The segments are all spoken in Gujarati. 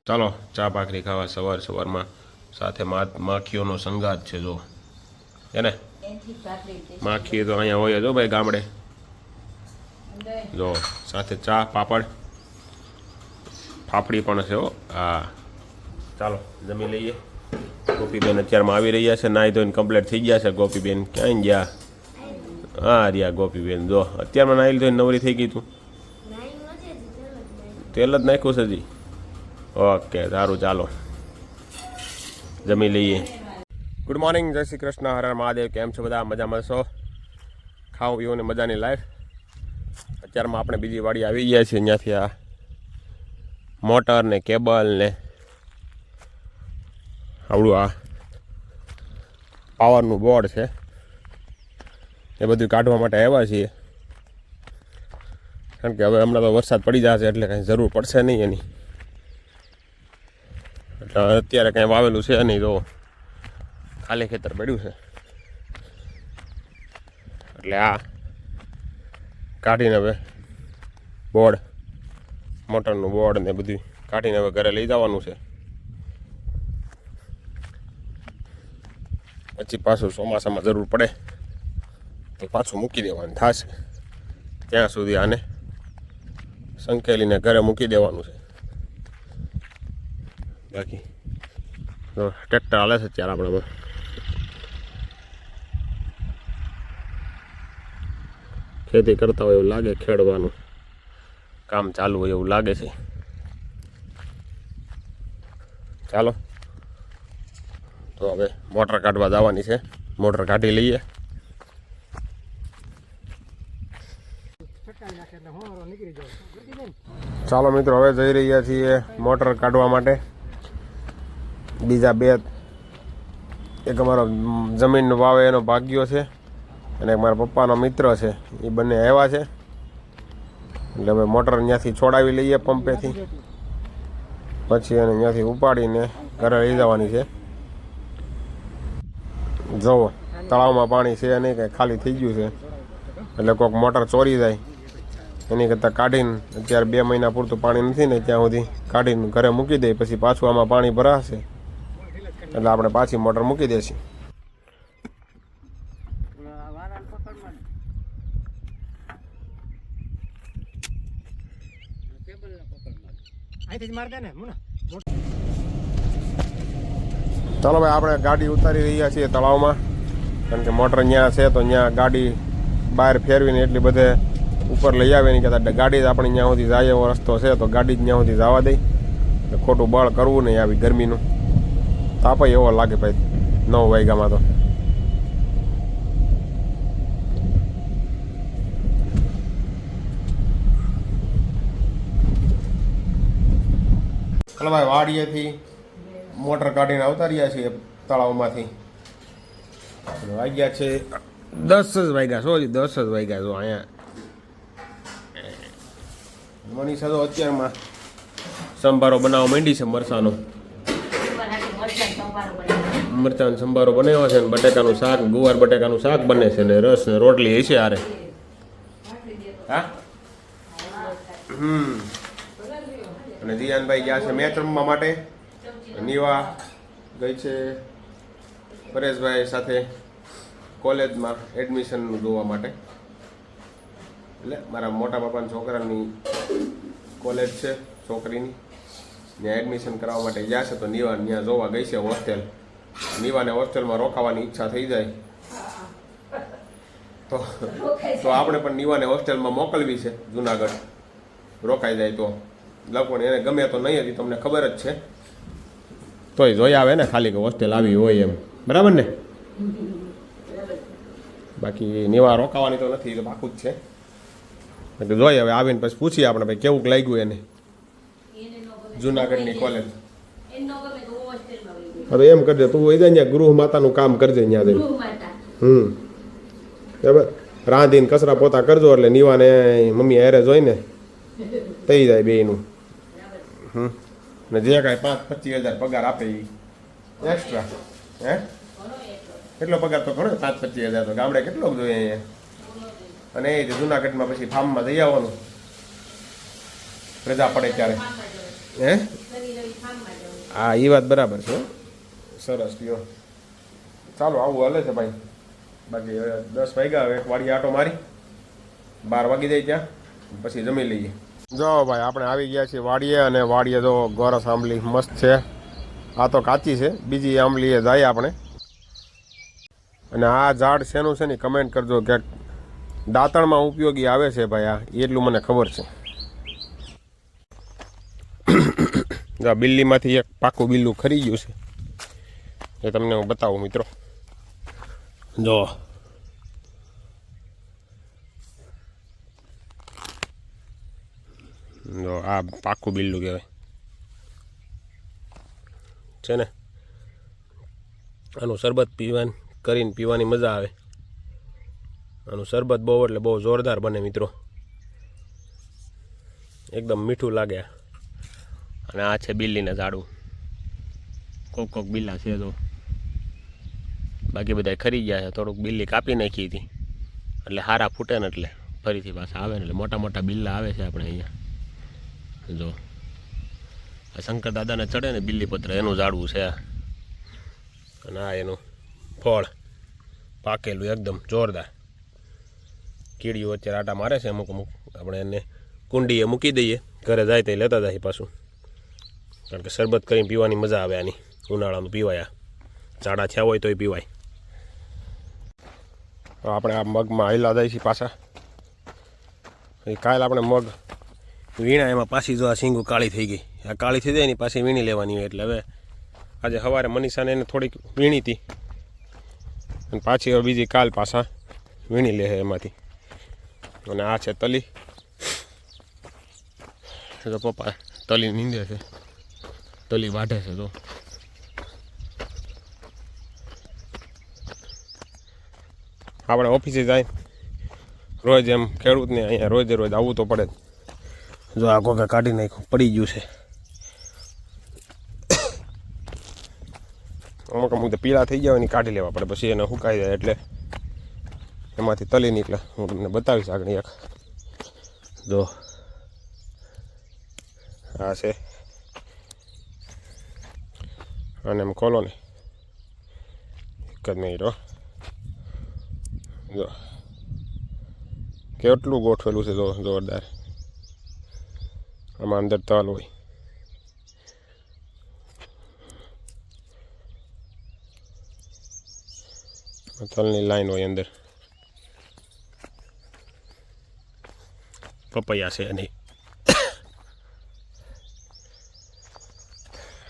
ચાલો ચા ભાખરી ખાવા સવારમાં સાથે માખીઓનો સંગાત છે જો એને માખી તો અહીંયા હોય જો ભાઈ ગામડે જો સાથે ચા પાપડ ફાફડી પણ છે હો હા ચાલો જમી લઈએ ગોપીબેન અત્યારમાં આવી રહ્યા છે નાહી ધોઈને કમ્પ્લીટ થઈ ગયા છે ગોપીબેન ક્યાંય ગયા હા રહ્યા ગોપીબેન જો અત્યારમાં નાહી ધોઈને નવરી થઈ ગઈ તું તેલ જ નાખ્યું છે હજી ઓકે સારું ચાલો જમી લઈએ ગુડ મોર્નિંગ જય શ્રી કૃષ્ણ હર હર મહાદેવ કેમ છો બધા મજામાં છો ખાવું પીવું ને મજાની લાઈફ અત્યારમાં આપણે બીજી વાડી આવી ગયા છીએ અહીંયાથી આ મોટર ને કેબલ ને આવડું આ પાવરનું બોર્ડ છે એ બધું કાઢવા માટે આવ્યા છીએ કારણ કે હવે હમણાં તો વરસાદ પડી જશે એટલે કાંઈ જરૂર પડશે નહીં એની એટલે અત્યારે કાંઈ વાવેલું છે નહીં તો ખાલી ખેતર પડ્યું છે એટલે આ કાઢીને હવે બોર્ડ મોટરનું બોર્ડ ને બધું કાઢીને હવે ઘરે લઈ જવાનું છે પછી પાછું ચોમાસામાં જરૂર પડે તો પાછું મૂકી દેવાનું થશે ત્યાં સુધી આને સંકેલીને ઘરે મૂકી દેવાનું છે બાકી તો ટ્રેક્ટર હાલે છે ત્યારે આપણે ખેતી કરતા હોય એવું લાગે ખેડવાનું કામ ચાલુ હોય એવું લાગે છે ચાલો તો હવે મોટર કાઢવા જવાની છે મોટર કાઢી લઈએ ચાલો મિત્રો હવે જઈ રહ્યા છીએ મોટર કાઢવા માટે બીજા બે એક અમારો જમીન વાવે એનો ભાગ્યો છે અને મારા પપ્પાનો મિત્ર છે એ બંને આવ્યા છે એટલે હવે મોટર ત્યાંથી છોડાવી લઈએ પંપેથી પછી એને ત્યાંથી ઉપાડીને ઘરે લઈ જવાની છે જુઓ તળાવમાં પાણી છે નહીં કંઈ ખાલી થઈ ગયું છે એટલે કોઈક મોટર ચોરી જાય એની કરતાં કાઢીને અત્યારે 2 મહિના પૂરતું પાણી નથી ને ત્યાં સુધી કાઢીને ઘરે મૂકી દઈએ પછી પાછું આમાં પાણી ભરાશે એટલે આપણે પાછી મોટર મૂકી દઈશું ચાલો ભાઈ આપણે ગાડી ઉતારી રહ્યા છીએ તળાવમાં કારણ કે મોટર ત્યાં છે તો ત્યાં ગાડી બહાર ફેરવીને એટલી બધે ઉપર લઈ આવે નહીં કહેતા ગાડી જ આપણે ત્યાં સુધી જાય એવો રસ્તો છે તો ગાડી જ ત્યાં સુધી જવા દઈ ખોટું બળ કરવું નહીં આવી ગરમીનું તાપ એવો લાગે ભાઈ 9 વાગ્યામાં તો ચાલો ભાઈ વાડીએથી મોટર કાઢીને આવતા રહ્યા છીએ તળાવમાંથી વાગ્યા છે 10 જ વાગ્યા છો 10 જ વાગ્યા છો અહીંયા મનીષા તો અત્યારમાં સંભારો બનાવવા માંડી છે મરચાંનો સંભારો બનાવ્યો છે ને બટેકાનું શાક ગુવાર બટેકાનું શાક બને છે ને રસ ને રોટલી હશે આરે હા અને જીયાનભાઈ ગયા છે મેચ રમવા માટે નીવા ગઈ છે પરેશભાઈ સાથે કોલેજમાં એડમિશનનું જોવા માટે એટલે મારા મોટા બાપાના છોકરાની કોલેજ છે છોકરીની ત્યાં એડમિશન કરાવવા માટે ગયા છે તો નીવા ત્યાં જોવા ગઈ છે હોસ્ટેલ નીવાને હોસ્ટેલમાં રોકાવાની ઈચ્છા થઈ જાય તો આપણે પણ નીવાને હોસ્ટેલમાં મોકલવી છે જુનાગઢ રોકાઈ જાય તો લોકોને એને ગમે તો નહીં હતી તમને ખબર જ છે તોય જોઈ આવે ને ખાલી કે હોસ્ટેલ આવી હોય એમ બરાબર ને બાકી નીવા રોકાવાની તો નથી તો પાકું જ છે એટલે જોઈએ હવે આવીને પછી પૂછીએ આપણે ભાઈ કેવું લાગ્યું એને જુનાગઢની કોલેજ હવે એમ કરજે તું હોય જાય ગૃહ માતાનું કામ કરજે ત્યાં જઈને બરાબર રાંધીને કચરા પોતા કરજો એટલે નીવાને મમ્મી હેરે જોઈને થઈ જાય બેયનું ને જે કાંઈ 5-25 હજાર પગાર આપે એ એક્સ્ટ્રા હે કેટલો પગાર તો ઘણો 5-25 હજાર તો ગામડે કેટલો જોઈએ અહીંયા અને એ જુનાગઢમાં પછી ફાર્મમાં જઈ આવવાનું રજા પડે ત્યારે હે હા એ વાત બરાબર છે સરસ લ્યો ચાલો આવું હાલે છે ભાઈ બાકી હવે 10 વાગ્યા હવે એક વાડી આટો મારી 12 વાગી જાય ત્યાં પછી જમી લઈએ જો ભાઈ આપણે આવી ગયા છીએ વાડીએ અને વાડીએ તો ગોરસ આંબલી મસ્ત છે આ તો કાચી છે બીજી આંબલીએ જાય આપણે અને આ ઝાડ શેનું છે ને કમેન્ટ કરજો કે દાંતણમાં ઉપયોગી આવે છે ભાઈ આ એટલું મને ખબર છે જો બિલ્લીમાંથી એક પાકું બિલ્લું ખરી ગયું છે એ તમને હું બતાવું મિત્રો જો જો આ પાકું બિલ્લું કહેવાય છે ને આનું શરબત પીવાની મજા આવે આનું શરબત બહુ એટલે બહુ જોરદાર બને મિત્રો એકદમ મીઠું લાગે અને આ છે બિલ્લીને ઝાડું કોક બિલ્લા છે તો બાકી બધા ખરી ગયા છે થોડુંક બિલ્લી કાપી નાખી હતી એટલે હારા ફૂટે ને એટલે ફરીથી પાછા આવે ને એટલે મોટા બિલ્લા આવે છે આપણે અહીંયા જો શંકર દાદાને ચડે ને બિલ્લીપત્ર એનું ઝાડવું છે અને આ એનું ફળ પાકેલું એકદમ જોરદાર કીડીઓ વચ્ચે આટા મારે છે અમુક આપણે એને કુંડીએ મૂકી દઈએ ઘરે જાય તો લેતા જાય પાછું કારણ કે શરબત કરીને પીવાની મજા આવે આની ઉનાળાનું પીવાય ઝાડા થયા હોય તોય પીવાય આપણે આ મગમાં હાઈલા જાય છે પાછા કાલે આપણે મગ વીણા એમાં પાછી જો આ શીંગું કાળી થઈ ગઈ આ કાળી થઈ જાય ને પાછી વીણી લેવાની હોય એટલે હવે આજે સવારે મનીષાને એને થોડીક વીણી હતી અને પાછી હવે બીજી કાલ પાછા વીણી લે એમાંથી અને આ છે તલી તો પપ્પા તલી નીંદે છે તલી વાઢે છે તો આપણે ઓફિસે જાય રોજ એમ ખેડૂતને અહીંયા રોજે રોજ આવવું તો પડે જો આ કોકે કાઢી નાખ્યું પડી ગયું છે અમુક તો પીળા થઈ ગયા હોય ને કાઢી લેવા પડે પછી એને સુકાઈ જાય એટલે એમાંથી તલી નીકળે હું તમને બતાવીશ આગળ એક જો આ છે અને એમ ખોલો ને એક જ મિનિટ જો કેટલું ગોઠવેલું છે જો જોરદાર આમાં અંદર તલ હોય તલની લાઈન હોય અંદર પપૈયા છે અને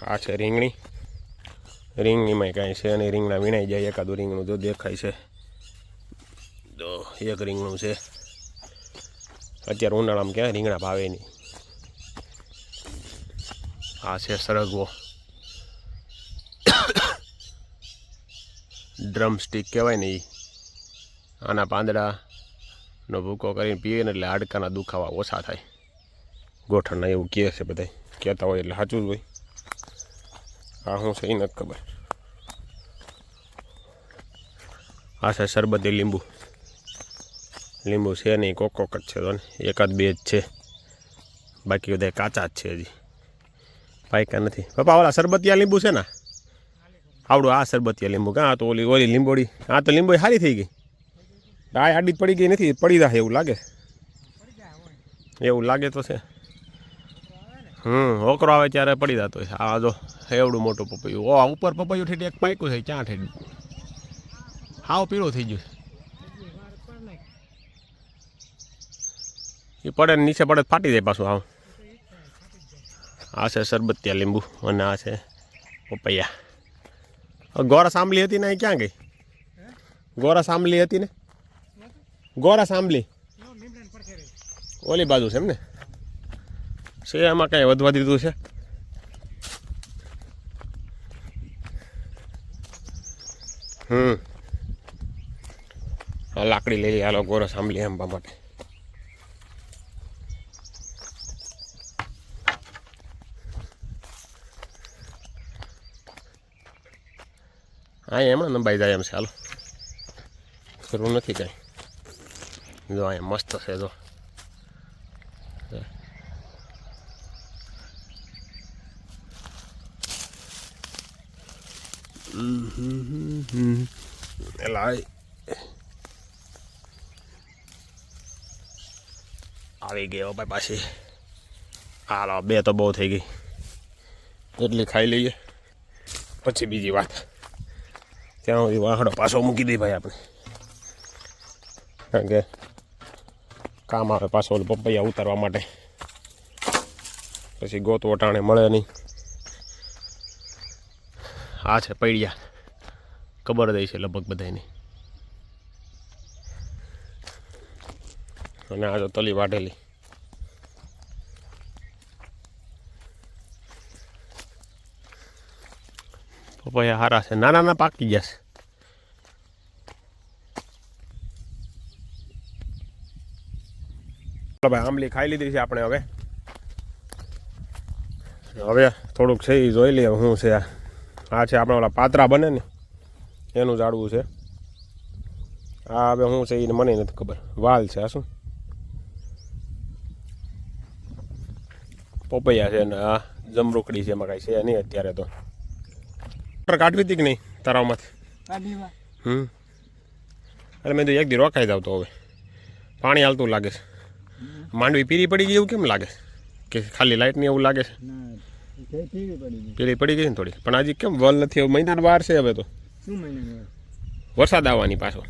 આ છે રીંગણીમાં કાંઈ છે અને રીંગણા વીણાઈ જાય એકાદું રીંગણું જો દેખાય છે તો એક રીંગણું છે અત્યારે ઉનાળામાં ક્યાં રીંગણા ભાવે નહીં આ છે સરગવો ડ્રમ સ્ટીક કહેવાય ને એ આના પાંદડાનો ભૂકો કરીને પીએ ને એટલે હાડકાના દુખાવા ઓછા થાય ગોઠણના એવું કહે છે બધા કહેતા હોય એટલે સાચું જ હોય આ શું છે એ નથી ખબર આ છે શરબતી લીંબુ છે નહીં કોક જ છે તો ને એકાદ બે જ છે બાકી બધા કાચા જ છે હજી પાયકા નથી પપ્પા ઓલા શરબતિયા લીંબુ છે ને આવડું આ શરબતિયા લીંબુ કાં તો ઓલી લીંબોડી આ તો લીંબોડી સારી થઈ ગઈ આ આડી પડી ગઈ નથી પડી જાય એવું લાગે તો છે હોકરો આવે ત્યારે પડી જતો હોય આ જો એવડું મોટું પપૈયું ઓ ઉપર પપૈયું ઠેઠ એક પાક્યું છે ક્યાં ઠેઠ હાવ પીળો થઈ ગયું એ પડે ને નીચે પડે ફાટી જાય પાછું આવ આ છે શરબતિયા લીંબુ અને આ છે પપૈયા ગોરસ આંબલી હતી ને એ ક્યાં ગઈ ગોરસ આંબલી હતી ને ગોરસ આંબલી ઓલી બાજુ છે એમ ને છે એમાં કાંઈ વધવા દીધું છે આ લાકડી લઈ હાલો ગોરસ આંબલી આંબા માટે હા એમાં નંબાઈ જાય એમ છે હાલો જરૂર નથી કાંઈ જો અહીંયા મસ્ત છે જો એલા આવી ગયો ભાઈ પાછી. હાલો, બે તો બહુ થઈ ગઈ, એટલી ખાઈ લઈએ પછી બીજી વાત. ત્યાં સુધી વાહડો પાછો મૂકી દઈ ભાઈ આપણે, કારણ કે કામ આવે પાછો ઓલું પપૈયા ઉતારવા માટે, પછી ગોતવો ટાણે મળે નહીં. આ છે પૈડિયા, ખબર દઈ છે લગભગ બધાની. અને આ જો તલી વાઢેલી. પપૈયા સારા છે, નાના નાના પાકી ગયા છે. ભાઈ આંબલી ખાઈ લીધી છે આપણે. હવે થોડુંક છે એ જોઈ લઈએ શું છે. આ છે આપણે ઓલા પાતરા બને ને એનું ઝાડવું છે. આ હવે શું છે એ મને નથી ખબર. વાલ છે. આ શું પપૈયા છે ને આ જમરૂકડી છે. એમાં કાંઈ છે નહીં અત્યારે તો. કાઢવી હતી કે નહીં તળાવમાંથી? અરે મેં તો એક દી રોકાઈ જાવ તો. હવે પાણી હાલતું લાગે છે. માંડવી પીરી પડી ગઈ એવું કેમ લાગે કે ખાલી લાઇટ ની એવું લાગે છે? પીરી પડી ગઈ ને થોડી, પણ હજી કેમ વલ નથી? મહિનાની વાર છે હવે તો. વરસાદ આવવાની પાછો.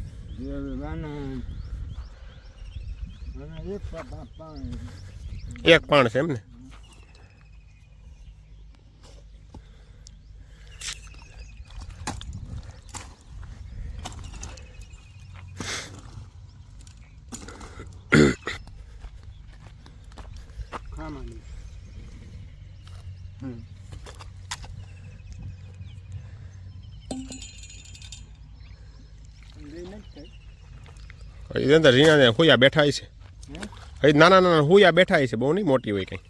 એક પાણ છે એમ ને? અંદર ઝીણા હુયા બેઠા છે. નાના નાના હુયા બેઠા છે, બહુ નહીં મોટી હોય કઈ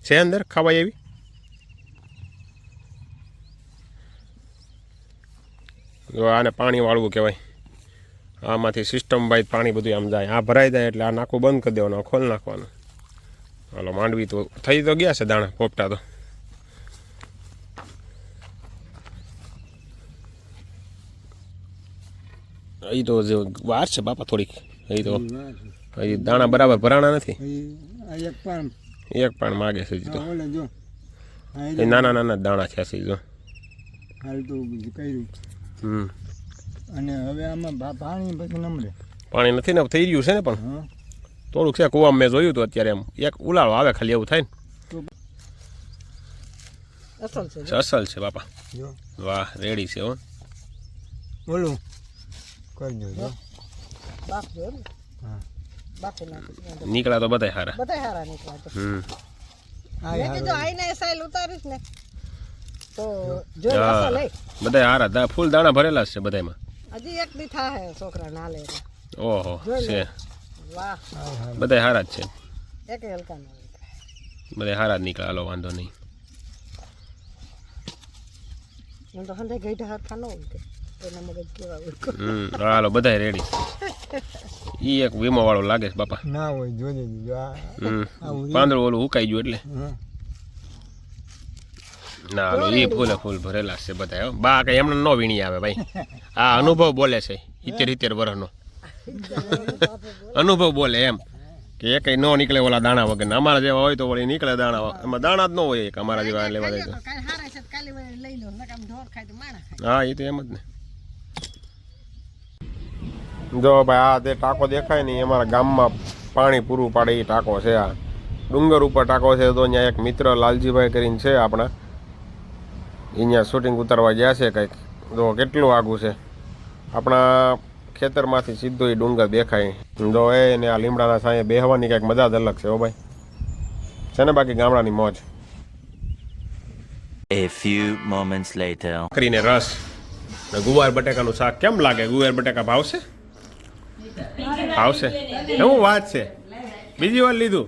છે અંદર ખાવાય એવી. જો આને પાણી વાળવું કહેવાય. આમાંથી સિસ્ટમ બાય પાણી બધું આમ જાય. આ ભરાઈ જાય એટલે આ નાખું બંધ કરી દેવાનું, ખોલ નાખવાનું. હાલો, માંડવી તો થઈ તો ગયા છે દાણા પોપટા તો. એ તો જે વાર છે બાપા થોડીક. એ તો હજી દાણા બરાબર ભરાણા નથી. એક પાણ માગે છે હજી તો. એ નાના નાના દાણા છે જો. અને હવે આમાં પાણી પછી નમરે. પાણી નથી ને થઈ રહ્યું છે ને, પણ થોડુંક છે. કુવામાં મેં જોયું હતું અત્યારે. એમ એક ઉલાળો આવે ખાલી એવું થાય ને. અસલ છે બાપા. વાહ, રેડી છે હો. બોલું નીકળ્યા તો બધા સારા. બધા હારા ફૂલ દાણા ભરેલા છે બધામાં. ઓહો છે. બધા હારા જ છે. બધા હારા જ નીકળે. હાલો, વાંધો નહીં. હાલો, બધા રેડી. ઈ એક વીમો વાળો લાગે છે બાપા. ના હોય જોજે. પાંદડું ઓલું ઉકાઈ ગયું એટલે. ના, હાલો, એ ફૂલે ફૂલ ભરેલા છે બધા. બા કઈ એમને ન વીણી આવે ભાઈ. આ અનુભવ બોલે છે. 70 વર્ષનો અનુભવ બોલે એમ કે એ કઈ ન નીકળે ઓલા દાણા વગર. અમારા જેવા હોય તો વળી નીકળે દાણા. એમાં દાણા જ ન હોય એક અમારા જેવા લેવા જાય તો. હા, એ તો એમ જ ને. જો ભાઈ આ જે ટાંકો દેખાય ને અમારા ગામમાં પાણી પૂરું પાડે એ ટાંકો છે. આ ડુંગર ઉપર ટાંકો છે. તો અહીંયા એક મિત્ર લાલજીભાઈ કરીને છે આપણા, અહીંયા શૂટિંગ ઉતારવા ગયા છે કંઈક. જો કેટલું આગું છે. આપણા ખેતરમાંથી સીધો એ ડુંગર દેખાય. જો એને આ લીમડાના સાંયે બેહવાની કંઈક મજા જ અલગ છે હો ભાઈ. છે ને બાકી ગામડાની મોજ. A few moments later. કરીને રસ ને ગુવાર બટેકાનું શાક કેમ લાગે? ગુવાર બટેકા ભાવશે? ભાવશે? એવું વાત છે. બીજી વાર લીધું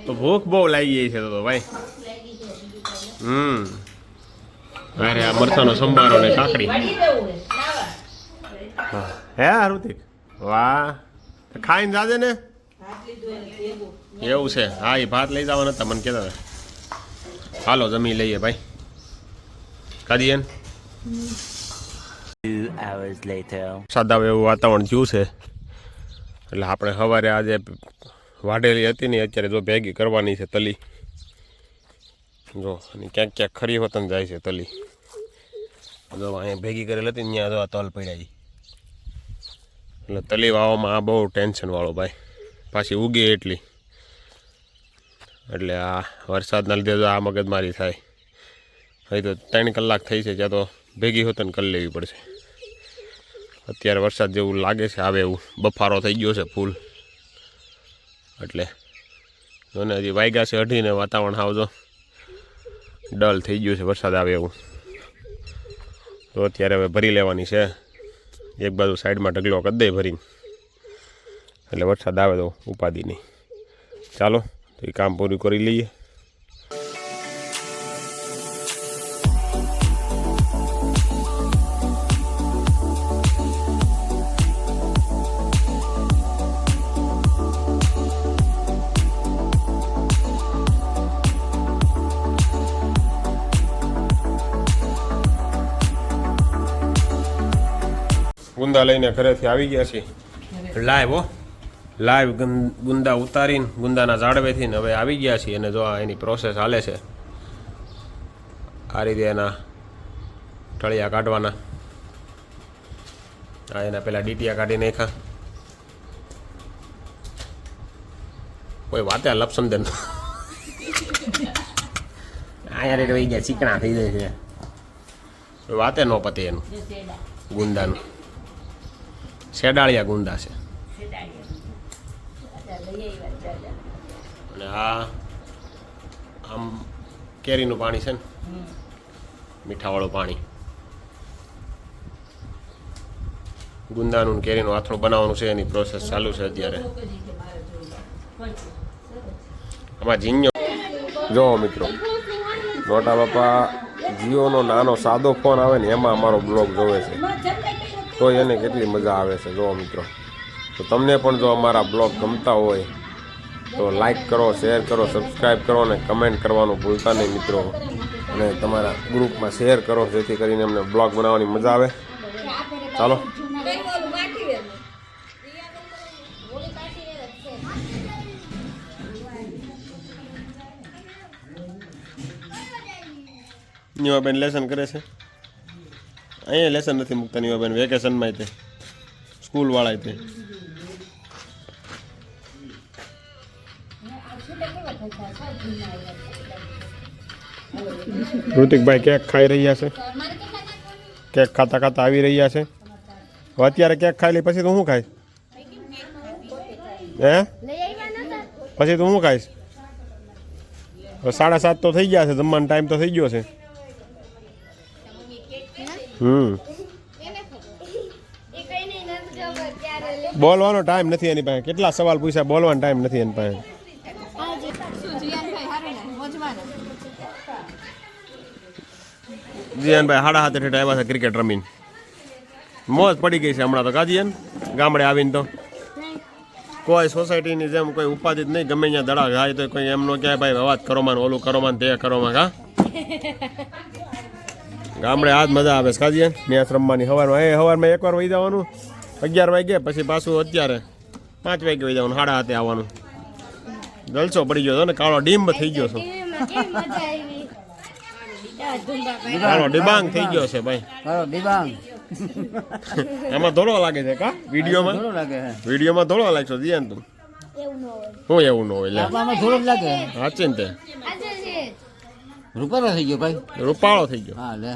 તો ભૂખ બહુ લાગી ગઈ છે તો ભાઈ. અરે આ મરચાનો સંભારો ને કાકડી. હે ઋતિક, વાહ, ખાઈને જાજે ને. એવું છે? હા, એ ભાત લઈ જવાના હતા મને કહેતા હતા. હાલો, જમી લઈએ ભાઈ. ખાધી એને 2 hours later. સાદા એવું વાતાવરણ થયું છે એટલે આપણે સવારે આજે વાઢેલી હતી ને અત્યારે જો ભેગી કરવાની છે તલી જો અને ક્યાંક ક્યાંક ખરી વતન જાય છે તલી જો અહીંયા ભેગી કરેલી હતી ને ત્યાં જો તલ પડ્યા એટલે તલી વાવવામાં આ બહુ ટેન્શન વાળો ભાઈ પાછી ઉગે એટલી એટલે આ વરસાદના લીધે જો આ મગજમારી થાય હવે તો 3 કલાક થઈ છે ત્યાં તો ભેગી હોતન કરી લેવી પડશે અત્યારે વરસાદ જેવું લાગે છે આવે એવું બફારો થઈ ગયો છે ફૂલ એટલે જોને હજી વાગ્યા છે 2:30 ને વાતાવરણ આવજો ડલ થઈ ગયું છે વરસાદ આવે એવું તો અત્યારે હવે ભરી લેવાની છે એક બાજુ સાઈડમાં ઢગલો કરી દે ભરીને એટલે વરસાદ આવે તો ઉપાધિ નહીં ચાલો તો એ કામ પૂરું કરી લઈએ ગુંદા લઈને ઘરેથી આવી ગયા છીએ લાઈવ હો લાઈવ ગુંદા ઉતારીને ગુંદાના ઝાડવેથી ને હવે આવી ગયા છીએ અને જો આ એની પ્રોસેસ હાલે છે આ રીતે એના ઠળિયા કાઢવાના આ એના પેલા ડીટીયા કાઢી નાખ્યા કોઈ વાતે લપસમ દે અહીંયા રેટ વહી ગયા ચીકણા થઈ જાય છે કોઈ વાતે ન પતે એનું ગુંદાનું શેડાળિયા ગુંદા છે અને આ આમ કેરીનું પાણી છે ને મીઠાવાળું પાણી ગુંદાનું ને કેરીનું આથણું બનાવવાનું છે એની પ્રોસેસ ચાલુ છે અત્યારે આમાં ઝીણ્યો જો મિત્રો મોટા બાપા જીઓનો નાનો સાદો ફોન આવે ને એમાં અમારો બ્લોગ જોવે છે તો એને કેટલી મજા આવે છે જો મિત્રો તો તમને પણ જો અમારા બ્લોગ ગમતા હોય તો લાઈક કરો શેર કરો સબસ્ક્રાઈબ કરો અને કમેન્ટ કરવાનું ભૂલતા નહીં મિત્રો અને તમારા ગ્રુપમાં શેર કરો જેથી કરીને અમને બ્લોગ બનાવવાની મજા આવે ચાલો નીવાબેન લેસન કરે છે અહીંયા લેસન નથી મૂકતા નીવાબેન વેકેશનમાં તે સ્કૂલવાળા તે ઋતિકભાઈ કેક ખાઈ રહ્યા છે કેક ખાતા ખાતા આવી રહ્યા છે અત્યારે કેક ખાઈ લે પછી તો હું ખાઈશ હે પછી તો હું ખાઈશ 7:30 તો થઈ ગયા છે જમવાનો ટાઈમ તો થઈ ગયો છે બોલવાનો ટાઈમ નથી એની પાસે કેટલા સવાલ પૂછ્યા બોલવાનો ટાઈમ નથી એની પાસે જીયાનભાઈ 7:30 ઠેઠ આવ્યા છે ક્રિકેટ રમીને મોજ પડી ગઈ છે હમણાં તો કાજીયન ગામડે આવીને તો કોઈ સોસાયટીની જેમ કોઈ ઉપાધિ જ નહીં ગમે ત્યાં દડા જાય તો કોઈ એમ નો ક્યાંય ભાઈ અવાજ કરો માં ઓલું કરો માં તે કરો માં કા ગામડે આજ મજા આવે છે કાજીયન મેચ રમવાની સવારમાં સવારમાં એકવાર વહી જવાનું 11 વાગે પછી પાછું અત્યારે 5 વાગે વહી જવાનું 7:30 આવવાનું જલસો પડી ગયો ને કાળો ડીમ થઈ ગયો છો કાળો ડિબાંગ થઈ ગયો છે ભાઈ ડિબાંગ એમાં ધોળો લાગે છે કા વિડીયોમાં ધોળો લાગશો જીયાન તું હું એવું ન હોય લે સાચી ને તે રૂપાળો થઈ ગયો ભાઈ રૂપાળો થઈ ગયો હા લે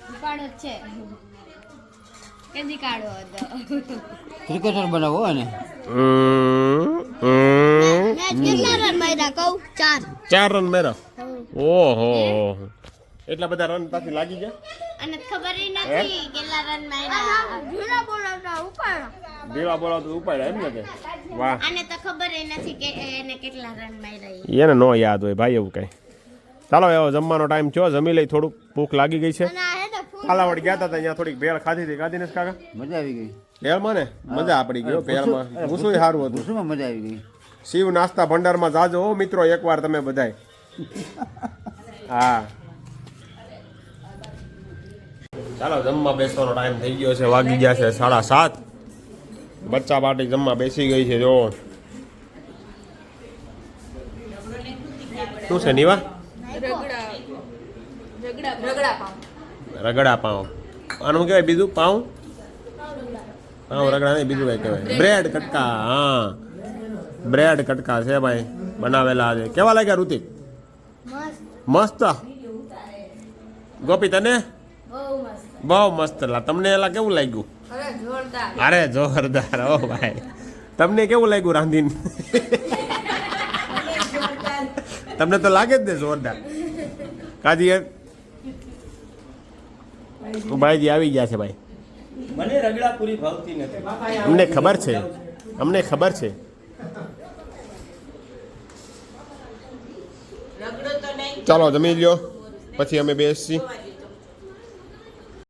રૂપાળો છે કેદી કાઢો હતો ક્રિકેટર બનાવો ને મેચ કેટલા રન માર્યા કહું 4 રન માર્યા ઓહો એટલા બધા રન પાછી લાગી ગયા અને ખબર નથી કેટલા રન માર્યા ભીડા બોલાવતા ઉપાડ્યા એમ ને કે વાહ અને તો ખબર નથી કે એને કેટલા રન માર્યા એને નો યાદ હોય ભાઈ એવું કઈ ચાલો એવો જમવાનો ટાઈમ થયો જમી લઈ થોડુંક ભૂખ લાગી ગઈ છે કાલાવડ ગયા હતા ત્યાં થોડીક ભેળ ખાધી હતી કાઢીને કાકા મજા આવી ગઈ ભેળમાં ને મજા પડી ગયો ભેળમાં ભૂસું સારું હતું ભૂસુમાં મજા આવી ગઈ શિવ નાસ્તા ભંડારમાં જાજો હો મિત્રો એકવાર તમે બધાય હા ચાલો જમવા બેસવાનો ટાઈમ થઈ ગયો છે, વાગી ગયા છે 7:30. બચ્ચા પાર્ટી જમવા બેસી ગઈ છે. જો શું છે નીવા? રગડા પાઉં. આનું શું કહેવાય બીજું? પાઉં રગડા નહીં, બીજું કઈ કહેવાય? બ્રેડ કટકા. હા, બ્રેડ કટકા છે ભાઈ, બનાવેલા છે. કેવા લાગ્યા ઋતિક? મસ્ત. ગોપી તને? બહુ મસ્ત. તમને એલા કેવું લાગ્યું? અરે જોરદાર. ઓ ભાઈ, તમને કેવું લાગ્યું રાંધીને? તમને તો લાગે જ ને જોરદાર. કાજી ભાઈજી આવી ગયા છે ભાઈ. મને રગડા પૂરી ભાવતી નથી. અમને ખબર છે, અમને ખબર છે. ચાલો જમી લ્યો, પછી અમે બેસી.